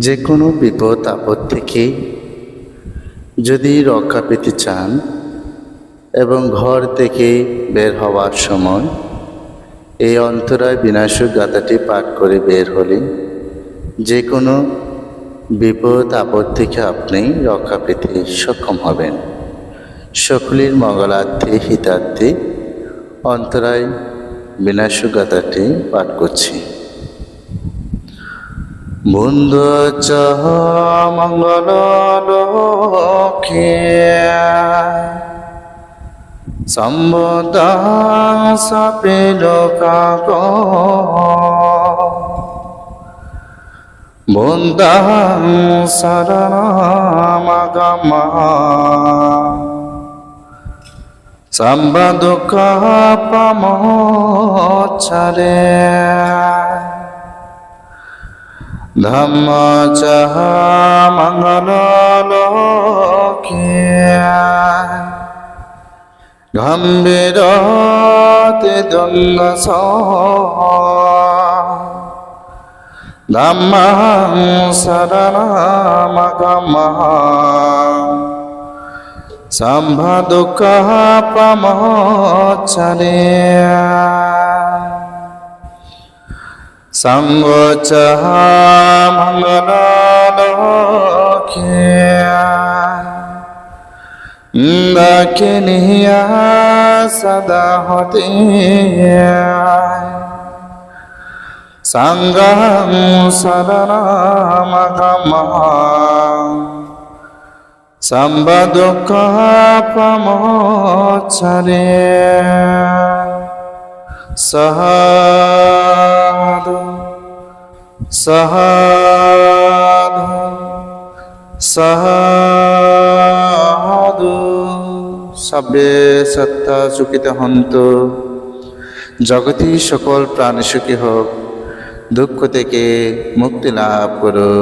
যে কোনো বিপদ আপদ থেকে যদি রক্ষা পেতে চান এবং ঘর থেকে বের হওয়ার সময় এই অন্তরায় বিনাশক গাথাটি পাঠ করে বের হলে যে কোনো বিপদ আপদ থেকে আপনি রক্ষা পেতে সক্ষম হবেন। সকলের মঙ্গলার্থে হিতার্থে অন্তরায় বিনাশক গাথাটি পাঠ করছি। বন্ধু চাহ মঙ্গল লোকে সম্বদাং সাপে লোকাগ বন্দাং শরণামাগমা সম্বদুঃখ প্রমোচরে ধম্ম চাহ মঙ্গল লোকে গম্ভীরতে দুর্নস ধম্মং শরণামগমঃ সম্বদুঃখ প্রমোচনে সঙ্গোচঃ মঙ্গল লোকে দাক্ষিণীয়া সদা হতে সংঘং শরণামগমঃ সম্বদুঃখ প্রমোচনে সাধু সাধু সাধু। সবে সত্তা সুখিত হন্তু, জগতি সকল প্রাণী সুখী হোক, দুঃখ থেকে মুক্তি লাভ করো।